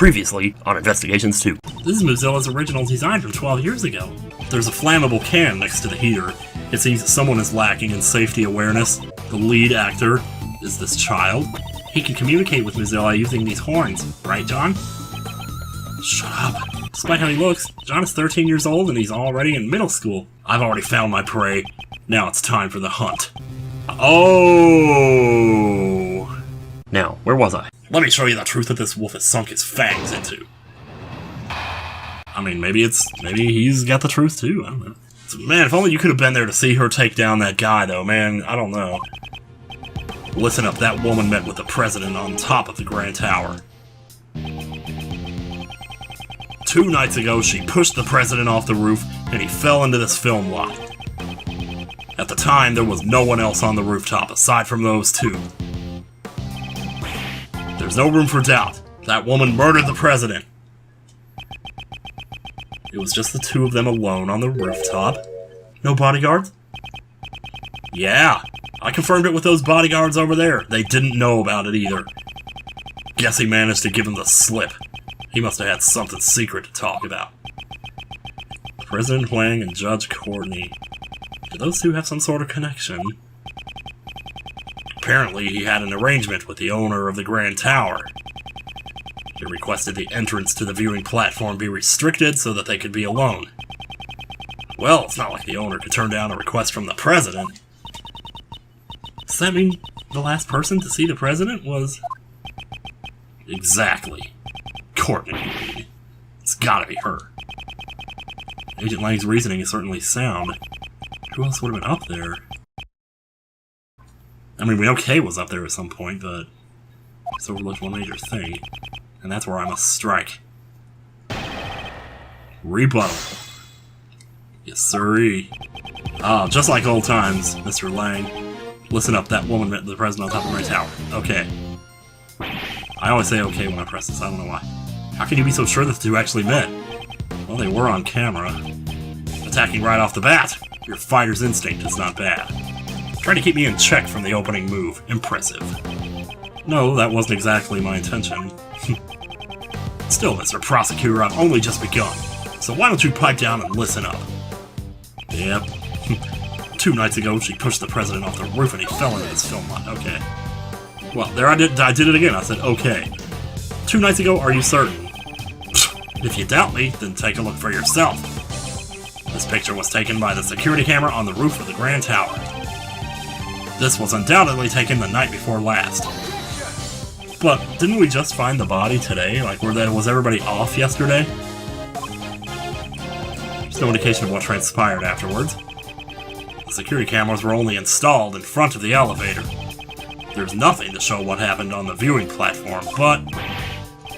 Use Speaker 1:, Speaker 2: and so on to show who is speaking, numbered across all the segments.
Speaker 1: Previously on Investigations 2.
Speaker 2: This is Mozilla's original design from 12 years ago. There's a flammable can next to the heater. It seems someone is lacking in safety awareness. The lead actor is this child. He can communicate with Mozilla using these horns, right, John? Shut up. Despite how he looks, John is 13 years old and he's already in middle school. I've already found my prey. Now it's time for the hunt. Oh!
Speaker 1: Now, where was I?
Speaker 2: Let me show you the truth that this wolf has sunk his fangs into. I mean, maybe he's got the truth too, I don't know. Man, if only you could have been there to see her take down that guy though, man, I don't know. Listen up, that woman met with the president on top of the Grand Tower. 2 nights ago, she pushed the president off the roof, and he fell into this film lot. At the time, there was no one else on the rooftop aside from those two. There's no room for doubt. That woman murdered the president. It was just the two of them alone on the rooftop. No bodyguards? Yeah, I confirmed it with those bodyguards over there. They didn't know about it either. Guess he managed to give him the slip. He must have had something secret to talk about. President Huang and Judge Courtney. Do those two have some sort of connection? Apparently, he had an arrangement with the owner of the Grand Tower. He requested the entrance to the viewing platform be restricted so that they could be alone. Well, it's not like the owner could turn down a request from the president. Does that mean the last person to see the president was... Exactly. Courtney. It's gotta be her. Agent Lang's reasoning is certainly sound. Who else would have been up there? I mean, we know Kay was up there at some point, but it's overlooked one major thing, and that's where I must strike. Rebuttal. Yes, sirree. Ah, just like old times, Mr. Lang. Listen up, that woman met the president on top of my tower. Okay. I always say okay when I press this, I don't know why. How can you be so sure that the two actually met? Well, they were on camera. Attacking right off the bat. Your fighter's instinct is not bad. Trying to keep me in check from the opening move. Impressive. No, that wasn't exactly my intention. Still, Mr. Prosecutor, I've only just begun. So why don't you pipe down and listen up? Yep. 2 nights ago, she pushed the president off the roof and he fell into this film lot. Okay. Well, there I did it again. I said, okay. 2 nights ago, are you certain? If you doubt me, then take a look for yourself. This picture was taken by the security camera on the roof of the Grand Tower. This was undoubtedly taken the night before last. But didn't we just find the body today? Like, was everybody off yesterday? There's no indication of what transpired afterwards. The security cameras were only installed in front of the elevator. There's nothing to show what happened on the viewing platform, but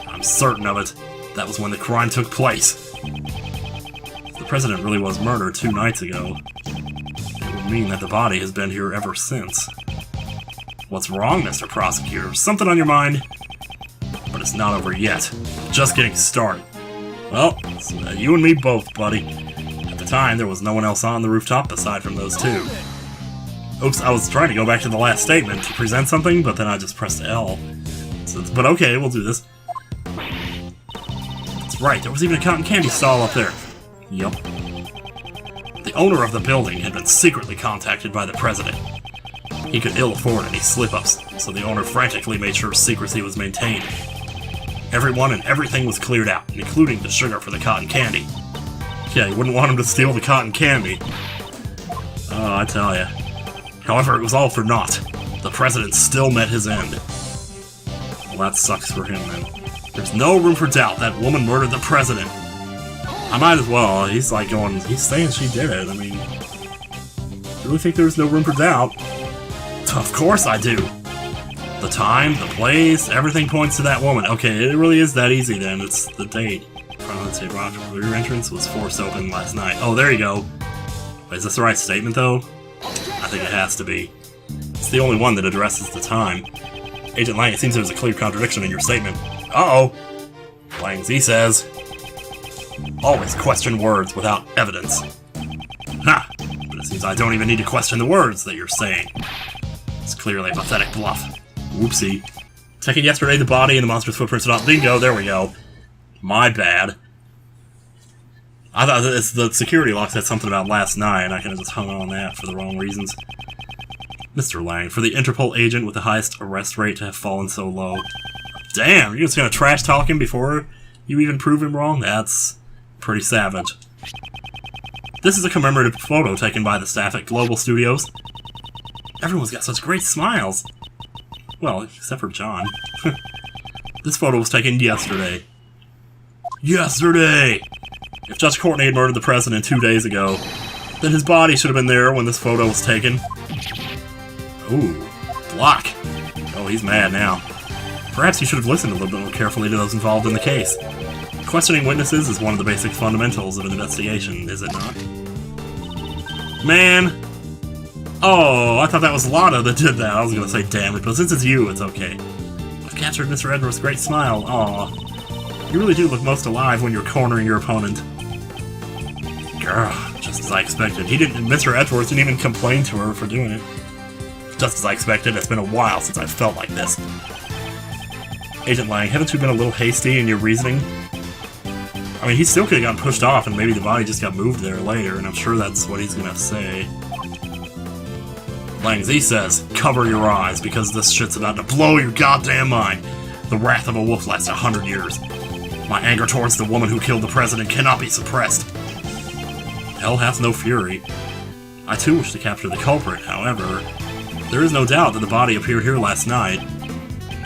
Speaker 2: I'm certain of it. That was when the crime took place. If the president really was murdered 2 nights ago, it would mean that the body has been here ever since. What's wrong, Mr. Prosecutor? Something on your mind? But it's not over yet. Just getting started. Well, it's you and me both, buddy. At the time, there was no one else on the rooftop aside from those two. Oops, I was trying to go back to the last statement to present something, but then I just pressed L. But okay, we'll do this. That's right, there was even a cotton candy stall up there. Yup. The owner of the building had been secretly contacted by the president. He could ill afford any slip-ups, so the owner frantically made sure secrecy was maintained. Everyone and everything was cleared out, including the sugar for the cotton candy. Yeah, you wouldn't want him to steal the cotton candy. Oh, I tell ya. However, it was all for naught. The president still met his end. Well, that sucks for him, then. There's no room for doubt that woman murdered the president. I might as well. He's saying she did it. I mean, you really think there's no room for doubt? Of course I do. The time, the place, everything points to that woman. Okay, it really is that easy then. It's the date. Your entrance was forced open last night. Oh, there you go. Wait, is this the right statement, though? I think it has to be. It's the only one that addresses the time. Agent Lang, it seems there's a clear contradiction in your statement. Uh-oh. Lang Z says, always question words without evidence. Ha! But it seems I don't even need to question the words that you're saying. It's clearly a pathetic bluff. Whoopsie. Taking yesterday the body and the monster's footprints are not bingo, there we go. My bad. I thought the security lock said something about last night, and I kind of just hung on that for the wrong reasons. Mr. Lang, for the Interpol agent with the highest arrest rate to have fallen so low. Damn, you're just gonna trash talk him before you even prove him wrong? That's pretty savage. This is a commemorative photo taken by the staff at Global Studios. Everyone's got such great smiles. Well, except for John. This photo was taken yesterday. Yesterday! If Judge Courtney had murdered the president 2 days ago, then his body should have been there when this photo was taken. Ooh, block. Oh, he's mad now. Perhaps you should have listened a little bit more carefully to those involved in the case. Questioning witnesses is one of the basic fundamentals of an investigation, is it not? Man! Oh, I thought that was Lotta that did that. I was gonna say damn it, but since it's you, it's okay. I've captured Mr. Edwards' great smile. Aw. You really do look most alive when you're cornering your opponent. Grr, just as I expected. Mr. Edwards didn't even complain to her for doing it. Just as I expected, it's been a while since I've felt like this. Agent Lang, haven't you been a little hasty in your reasoning? I mean, he still could have gotten pushed off and maybe the body just got moved there later, and I'm sure that's what he's gonna say. Lang Z says, cover your eyes, because this shit's about to blow your goddamn mind. The wrath of a wolf lasts 100 years. My anger towards the woman who killed the president cannot be suppressed. Hell hath no fury. I too wish to capture the culprit, however, there is no doubt that the body appeared here last night.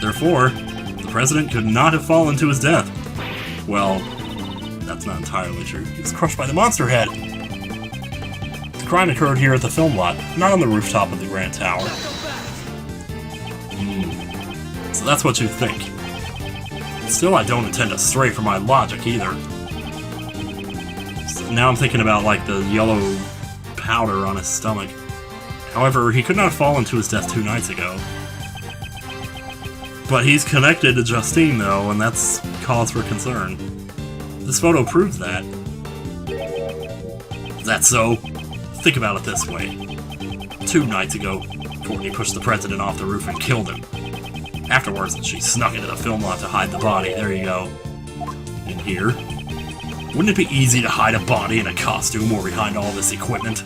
Speaker 2: Therefore, the president could not have fallen to his death. Well, that's not entirely true. He was crushed by the monster head. The crime occurred here at the film lot, not on the rooftop of the Grand Tower. So that's what you think. Still, I don't intend to stray from my logic either. So now I'm thinking about, like, the yellow powder on his stomach. However, he could not have fallen to his death 2 nights ago. But he's connected to Justine, though, and that's cause for concern. This photo proves that. Is that so? Think about it this way. 2 nights ago, Courtney pushed the president off the roof and killed him. Afterwards, she snuck into the film lot to hide the body. There you go. And here? Wouldn't it be easy to hide a body in a costume or behind all this equipment?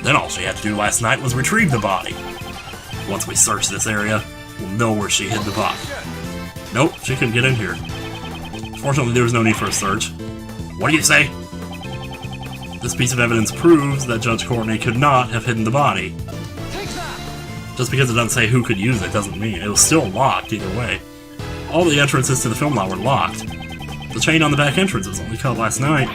Speaker 2: Then all she had to do last night was retrieve the body. Once we search this area, we'll know where she hid the body. Nope, she couldn't get in here. Fortunately, there was no need for a search. What do you say? This piece of evidence proves that Judge Courtney could not have hidden the body. Just because it doesn't say who could use it doesn't mean it was still locked either way. All the entrances to the film lot were locked. The chain on the back entrance was only cut last night.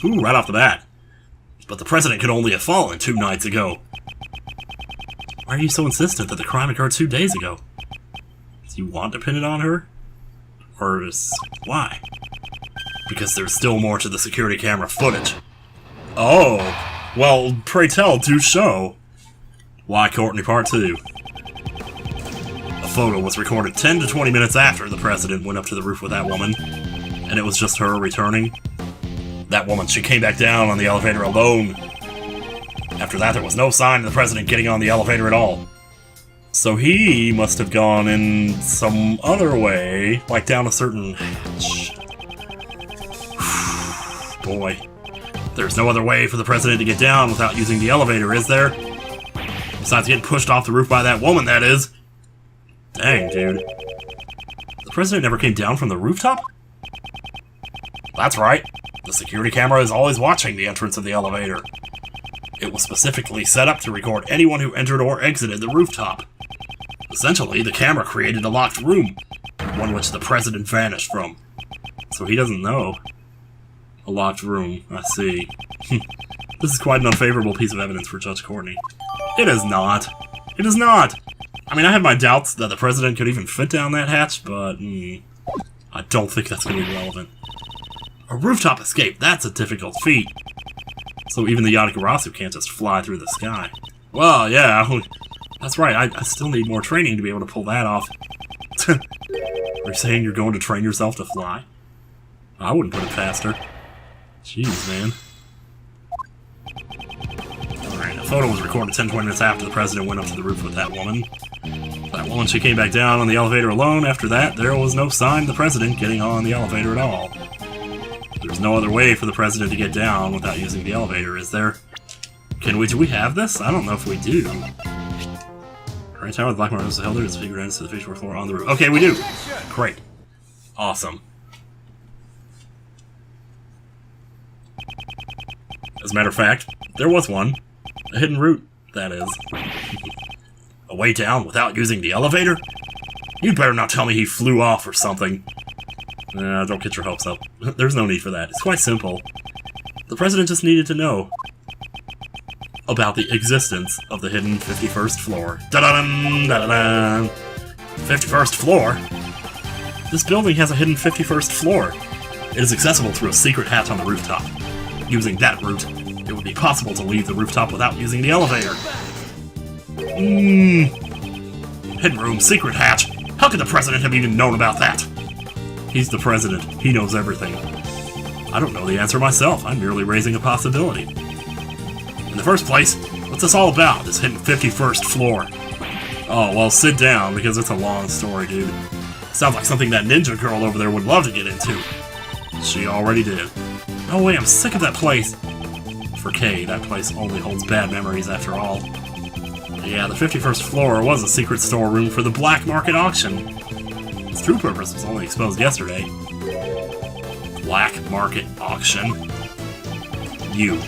Speaker 2: Ooh, right off the bat. But the president could only have fallen 2 nights ago. Why are you so insistent that the crime occurred 2 days ago? Do you want to pin it on her? Or why? Because there's still more to the security camera footage. Oh, well, pray tell, do show. Why Courtney Part 2? A photo was recorded 10 to 20 minutes after the president went up to the roof with that woman, and it was just her returning. That woman, she came back down on the elevator alone. After that, there was no sign of the president getting on the elevator at all. So he must have gone in some other way, like down a certain hatch. Boy. There's no other way for the president to get down without using the elevator, is there? Besides getting pushed off the roof by that woman, that is. Dang, dude. The president never came down from the rooftop? That's right. The security camera is always watching the entrance of the elevator. It was specifically set up to record anyone who entered or exited the rooftop. Essentially, the camera created a locked room, one which the president vanished from. So he doesn't know. A locked room, I see. This is quite an unfavorable piece of evidence for Judge Courtney. It is not. It is not! I mean, I have my doubts that the president could even fit down that hatch, but I don't think that's going to be relevant. A rooftop escape, that's a difficult feat. So even the Yatagarasu can't just fly through the sky. Well, yeah, that's right, I still need more training to be able to pull that off. Are you saying you're going to train yourself to fly? I wouldn't put it past her. Jeez, man. Alright, a photo was recorded 10-20 minutes after the president went up to the roof with that woman. She came back down on the elevator alone. After that, there was no sign of the president getting on the elevator at all. There's no other way for the president to get down without using the elevator, is there? Do we have this? I don't know if we do. Right tower, the black mark is held there, its figure ends to the 54th floor on the roof. Okay, we do! Great. Awesome. As a matter of fact, there was one. A hidden route, that is. A way down without using the elevator? You'd better not tell me he flew off or something. Don't get your hopes up. There's no need for that. It's quite simple. The president just needed to know about the existence of the hidden 51st floor. Da-da-dum, da-da-dum. 51st floor? This building has a hidden 51st floor. It is accessible through a secret hatch on the rooftop. Using that route, it would be possible to leave the rooftop without using the elevator. Hidden room, secret hatch. How could the president have even known about that? He's the president. He knows everything. I don't know the answer myself. I'm merely raising a possibility. In the first place, what's this all about, this hidden 51st floor? Oh, well, sit down, because it's a long story, dude. Sounds like something that ninja girl over there would love to get into. She already did. No way, I'm sick of that place. For Kay, that place only holds bad memories after all. Yeah, the 51st floor was a secret storeroom for the black market auction. Its true purpose was only exposed yesterday. Black market auction? You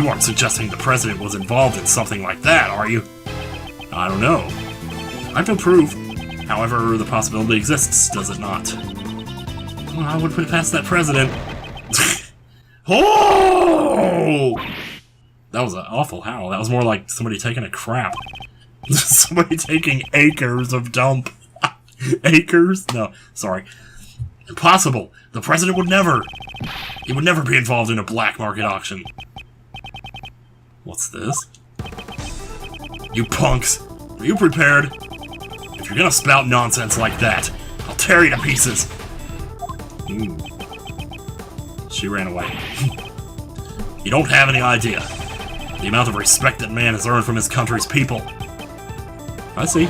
Speaker 2: aren't suggesting the president was involved in something like that, are you? I don't know. I've no proof. However, the possibility exists, does it not? Well, I would put it past that president. Oh! That was an awful howl. That was more like somebody taking a crap. Somebody taking acres of dump. Acres? No, sorry. Impossible. The president would never. He would never be involved in a black market auction. What's this? You punks. Are you prepared? If you're gonna spout nonsense like that, I'll tear you to pieces. Ooh. She ran away. You don't have any idea the amount of respect that man has earned from his country's people. I see.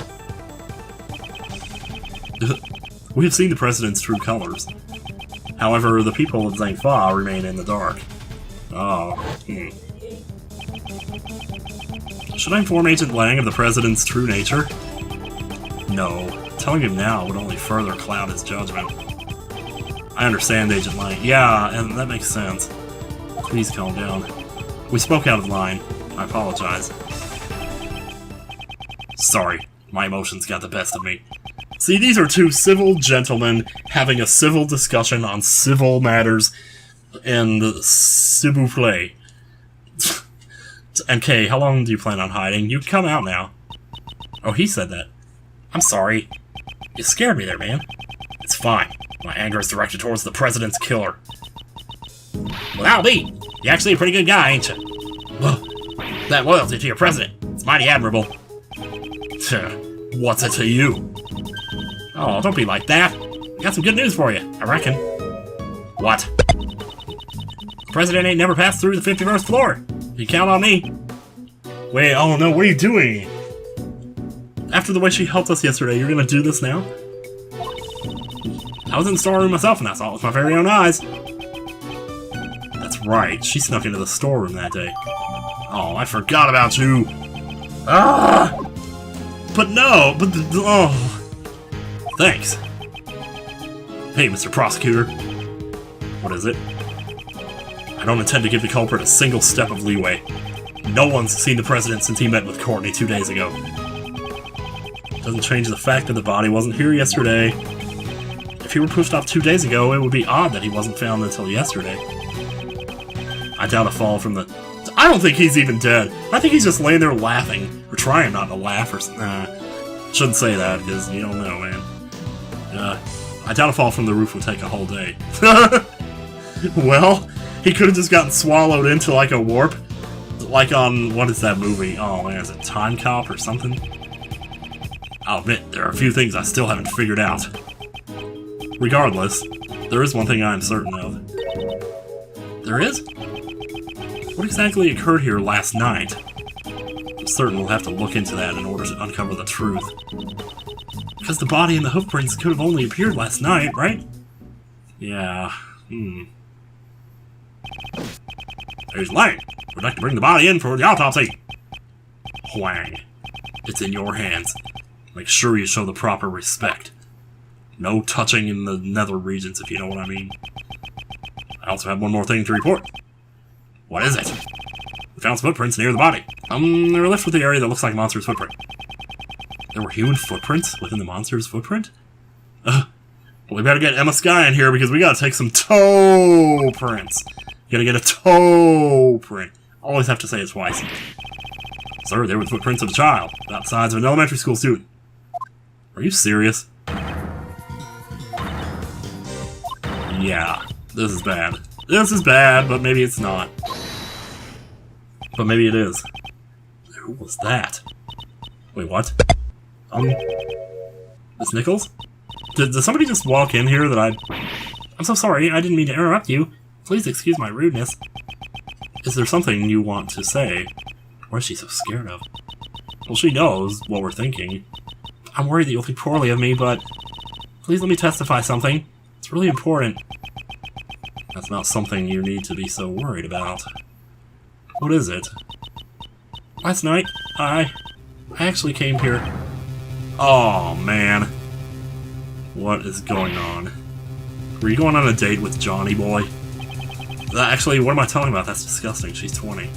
Speaker 2: We have seen the president's true colors. However, the people of Zhangfa remain in the dark. Oh. Should I inform Agent Lang of the president's true nature? No. Telling him now would only further cloud his judgment. I understand, Agent Lang. Yeah, and that makes sense. Please calm down. We spoke out of line. I apologize. Sorry, my emotions got the best of me. See, these are two civil gentlemen having a civil discussion on civil matters and s'il vous plaît. And Kay, how long do you plan on hiding? You can come out now. Oh, he said that. I'm sorry. You scared me there, man. It's fine. My anger is directed towards the president's killer. Well, that'll be. You're actually a pretty good guy, ain't you? Well, that loyalty to your president. It's mighty admirable. What's it to you? Oh, don't be like that. Got some good news for you, I reckon. What? The president ain't never passed through the 51st floor. You count on me. Wait, oh no, what are you doing? After the way she helped us yesterday, you're gonna do this now? I was in the storeroom myself and I saw it with my very own eyes. That's right, she snuck into the storeroom that day. Oh, I forgot about you. Ah! But no, oh. Thanks. Hey, Mr. Prosecutor. What is it? I don't intend to give the culprit a single step of leeway. No one's seen the president since he met with Courtney 2 days ago. Doesn't change the fact that the body wasn't here yesterday. If he were pushed off 2 days ago, it would be odd that he wasn't found until yesterday. I doubt a fall from the... I don't think he's even dead. I think he's just laying there laughing. Or trying not to laugh or... shouldn't say that, because you don't know, man. I doubt a fall from the roof would take a whole day. Well, he could have just gotten swallowed into, like, a warp. Like on... what is that movie? Oh, man, is it Time Cop or something? I'll admit, there are a few things I still haven't figured out. Regardless, there is one thing I am certain of. There is? What exactly occurred here last night? almost certain we'll have to look into that in order to uncover the truth. Because the body and the hoof prints could have only appeared last night, right? Yeah, There's Lang. We'd like to bring the body in for the autopsy. Huang. It's in your hands. Make sure you show the proper respect. No touching in the nether regions, if you know what I mean. I also have one more thing to report. What is it? We found some footprints near the body. They were left with the area that looks like a monster's footprint. There were human footprints within the monster's footprint? Well, we better get Emma Sky in here because we gotta take some toe prints. You gotta get a toe print. Always have to say it twice. Sir, they were the footprints of a child, about the size of an elementary school student. Are you serious? Yeah, this is bad. This is bad, but maybe it's not. But maybe it is. Who was that? Wait, what? Miss Nichols? Did somebody just walk in here that I'm so sorry, I didn't mean to interrupt you. Please excuse my rudeness. Is there something you want to say? What is she so scared of? Well, she knows what we're thinking. I'm worried that you'll think poorly of me, but please let me testify something. It's really important. That's not something you need to be so worried about. What is it? Last night, I actually came here. Oh, man. What is going on? Were you going on a date with Johnny Boy? Actually, what am I talking about? That's disgusting. She's 20.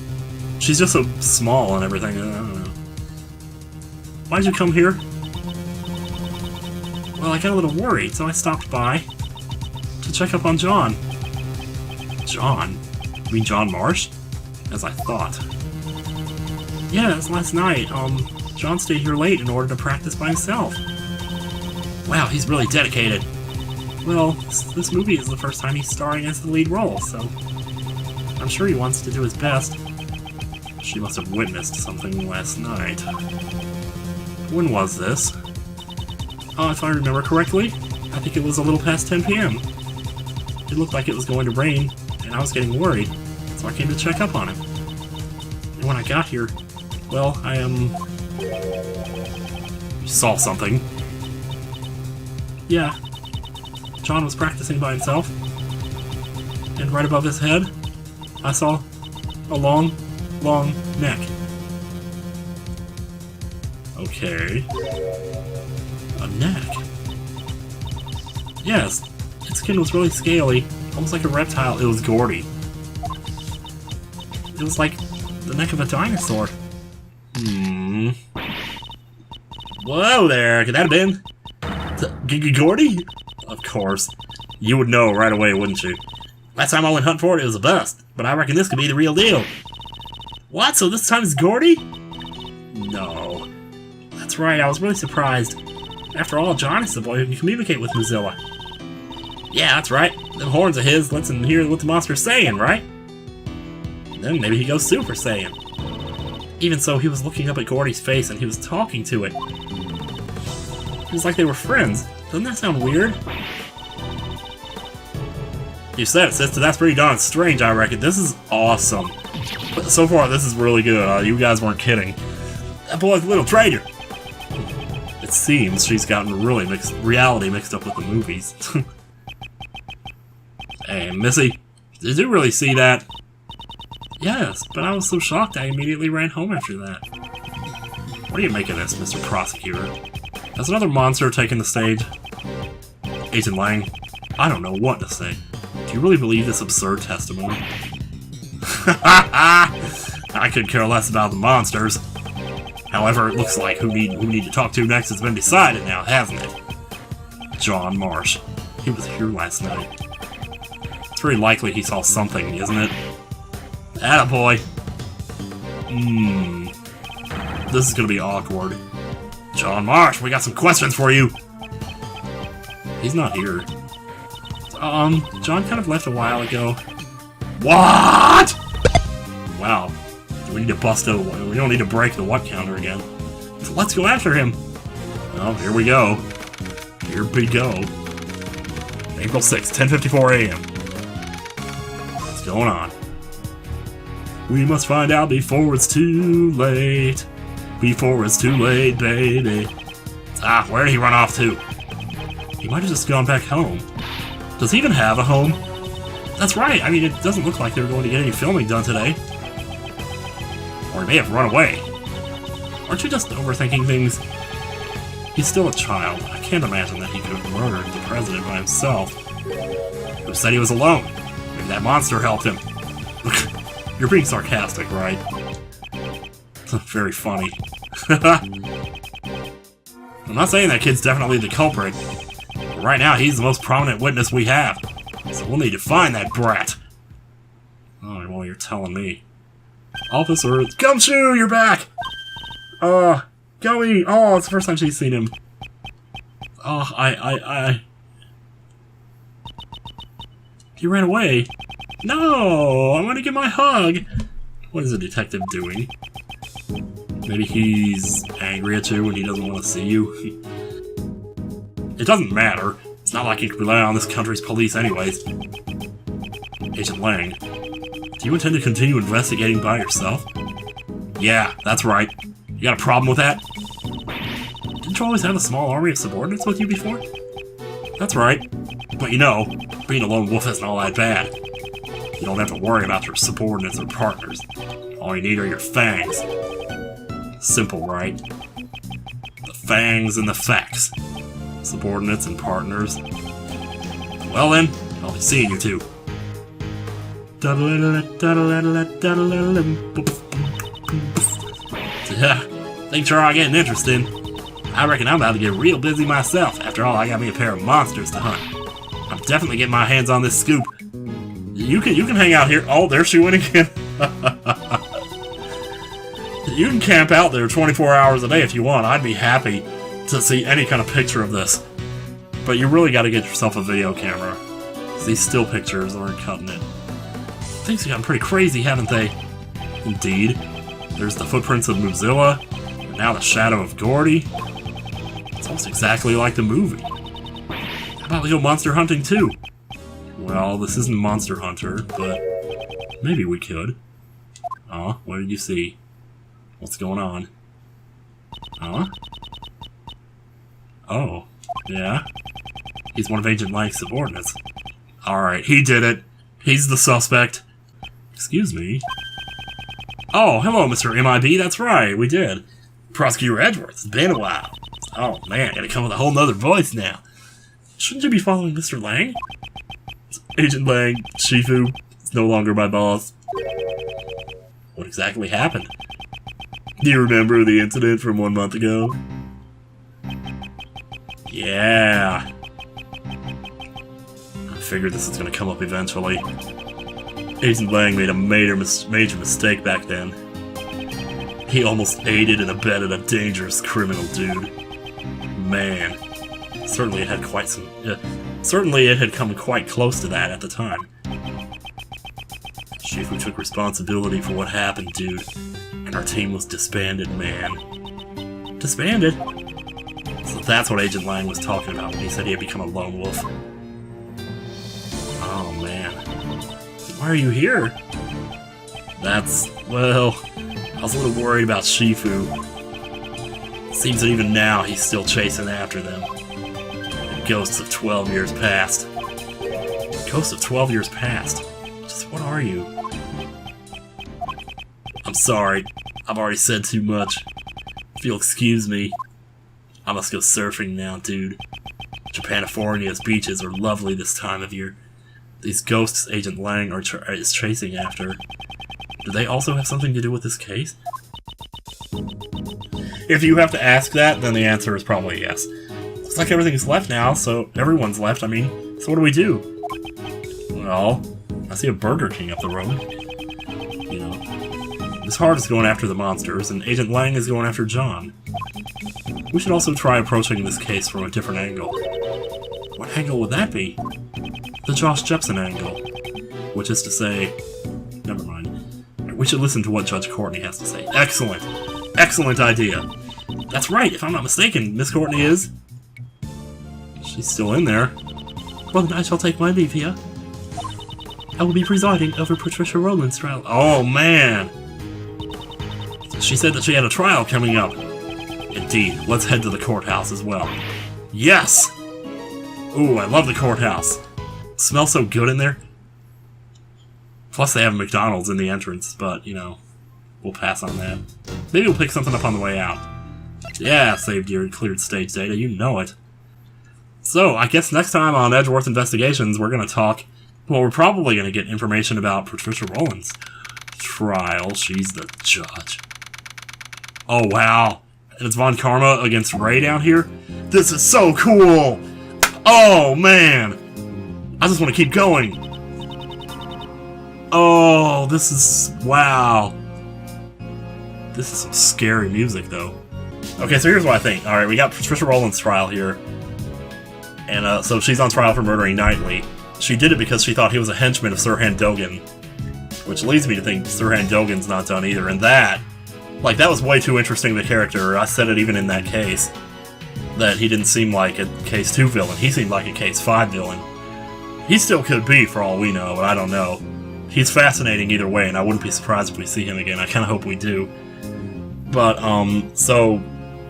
Speaker 2: She's just so small and everything. I don't know. Why'd you come here? Well, I got a little worried, so I stopped by to check up on John. John? You mean John Marsh? As I thought. Yeah, it was last night. John stayed here late in order to practice by himself. Wow, he's really dedicated. Well, this movie is the first time he's starring as the lead role, so I'm sure he wants to do his best. She must have witnessed something last night. When was this? If I remember correctly, I think it was a little past 10 p.m. It looked like it was going to rain, and I was getting worried, so I came to check up on him. And when I got here, well, You saw something? Yeah. John was practicing by himself, and right above his head, I saw a long, long neck. Okay. A neck? Yes. Its skin was really scaly, almost like a reptile. It was Gordy. It was like the neck of a dinosaur. Whoa there, could that have been Gordy? Of course. You would know right away, wouldn't you? Last time I went hunting for it, it was a bust, but I reckon this could be the real deal. What? So this time it's Gordy? No. That's right, I was really surprised. After all, John is the boy who can communicate with Mozilla. Yeah, that's right. Them horns of his lets him hear what the monster's saying, right? Then maybe he goes Super Saiyan. Even so, he was looking up at Gordy's face and he was talking to it. It was like they were friends. Doesn't that sound weird? You said it, sister. That's pretty darn strange, I reckon. This is awesome. But so far, this is really good. You guys weren't kidding. That boy's a little traitor. It seems she's gotten really reality mixed up with the movies. Hey, Missy, did you really see that? Yes, but I was so shocked I immediately ran home after that. What do you make of this, Mr. Prosecutor? Has another monster taken the stage? Agent Lang, I don't know what to say. Do you really believe this absurd testimony? I could care less about the monsters. However, it looks like who we need to talk to next has been decided now, hasn't it? John Marsh. He was here last night. It's very likely he saw something, isn't it? Attaboy. This is gonna be awkward. John Marsh, we got some questions for you. He's not here. John kind of left a while ago. What? Wow. We need to we don't need to break the what counter again. So let's go after him. Well, here we go. Here we go. April 6th, 10:54 a.m. What's going on? We must find out before it's too late. before it's too late, baby. Ah, where did he run off to? He might have just gone back home. Does he even have a home? That's right, I mean, it doesn't look like they were going to get any filming done today. Or he may have run away. Aren't you just overthinking things? He's still a child. I can't imagine that he could have murdered the president by himself. Who said he was alone? Maybe that monster helped him. You're being sarcastic, right? Very funny. I'm not saying that kid's definitely the culprit, but right now he's the most prominent witness we have, so we'll need to find that brat. Alright, well, you're telling me. Officer, Gumshoe, you're back! Gummy! Oh, it's the first time she's seen him. Oh, He ran away. No! I want to get my hug! What is the detective doing? Maybe he's angry at you and he doesn't want to see you. It doesn't matter. It's not like you can rely on this country's police anyways. Agent Lang, do you intend to continue investigating by yourself? Yeah, that's right. You got a problem with that? Didn't you always have a small army of subordinates with you before? That's right. But you know, being a lone wolf isn't all that bad. You don't have to worry about your subordinates or partners. All you need are your fangs. Simple, right? The fangs and the facts. Subordinates and partners. Well then, I'll be seeing you two. Things are all getting interesting. I reckon I'm about to get real busy myself. After all, I got me a pair of monsters to hunt. I'm definitely getting my hands on this scoop. You can hang out here. Oh, there's she went again. You can camp out there 24 hours a day if you want. I'd be happy to see any kind of picture of this. But you really got to get yourself a video camera. These still pictures aren't cutting it. Things have gotten pretty crazy, haven't they? Indeed. There's the footprints of Mozilla, and now the shadow of Gordy. It's almost exactly like the movie. How about we go monster hunting too? Well, this isn't Monster Hunter, but maybe we could. Oh, what did you see? What's going on? Huh? Oh, yeah? He's one of Agent Lang's subordinates. Alright, he did it. He's the suspect. Excuse me. Oh, hello, Mr. MIB, that's right, we did. Prosecutor Edwards, it's been a while. Oh man, gotta come with a whole nother voice now. Shouldn't you be following Mr. Lang? Agent Lang, Shifu, is no longer my boss. What exactly happened? Do you remember the incident from 1 month ago? Yeah. I figured this was gonna come up eventually. Agent Lang made a major mistake back then. He almost aided and abetted a dangerous criminal dude. Man. Certainly it had come quite close to that at the time. Shifu took responsibility for what happened, dude. And our team was disbanded, man. Disbanded? So that's what Agent Lang was talking about when he said he had become a lone wolf. Oh, man. Why are you here? Well, I was a little worried about Shifu. Seems that even now he's still chasing after them. The ghosts of 12 years past. Ghosts of 12 years past? Just what are you? I'm sorry. I've already said too much. If you'll excuse me, I must go surfing now, dude. Japanifornia's beaches are lovely this time of year. These ghosts Agent Lang is chasing after. Do they also have something to do with this case? If you have to ask that, then the answer is probably yes. Looks like everything's left now, so everyone's left, I mean. So what do we do? Well, I see a Burger King up the road. You know. Miss Hart is going after the monsters, and Agent Lang is going after John. We should also try approaching this case from a different angle. What angle would that be? The Josh Jepson angle. Which is to say... Never mind. We should listen to what Judge Courtney has to say. Excellent! Excellent idea! That's right, if I'm not mistaken, Miss Courtney is... She's still in there. Well, then I shall take my leave here. I will be presiding over Patricia Rowland's trial. Oh, man! She said that she had a trial coming up. Indeed, let's head to the courthouse as well. Yes! Ooh, I love the courthouse. Smells so good in there. Plus they have McDonald's in the entrance, but, you know, we'll pass on that. Maybe we'll pick something up on the way out. Yeah, saved your cleared stage data, you know it. So, I guess next time on Edgeworth Investigations, we're gonna talk... Well, we're probably gonna get information about Patricia Rowland's trial. She's the judge. Oh, wow. And it's Von Karma against Ray down here? This is so cool! Oh, man! I just want to keep going. Oh, this is... Wow. This is some scary music, though. Okay, so here's what I think. Alright, we got Patricia Rowland's trial here. And, so she's on trial for murdering Knightley. She did it because she thought he was a henchman of Sirhan Dogan. Which leads me to think Sirhan Dogan's not done either. And that... Like, that was way too interesting of a character. I said it even in that case. That he didn't seem like a Case 2 villain. He seemed like a Case 5 villain. He still could be, for all we know, but I don't know. He's fascinating either way, and I wouldn't be surprised if we see him again. I kind of hope we do. But,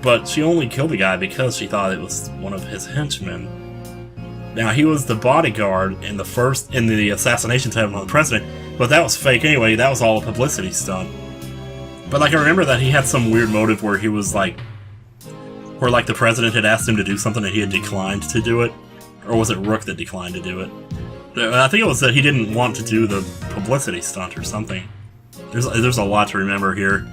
Speaker 2: But she only killed the guy because she thought it was one of his henchmen. Now, he was the bodyguard in the assassination attempt on the president, but that was fake anyway. That was all a publicity stunt. But, like, I remember that he had some weird motive where he was, like... Where, like, the president had asked him to do something and he had declined to do it. Or was it Rook that declined to do it? I think it was that he didn't want to do the publicity stunt or something. There's a lot to remember here.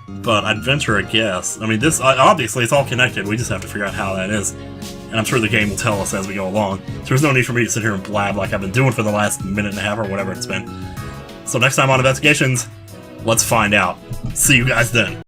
Speaker 2: But I'd venture a guess. I mean, this... Obviously, it's all connected. We just have to figure out how that is. And I'm sure the game will tell us as we go along. So there's no need for me to sit here and blab like I've been doing for the last minute and a half or whatever it's been. So next time on Investigations, let's find out. See you guys then.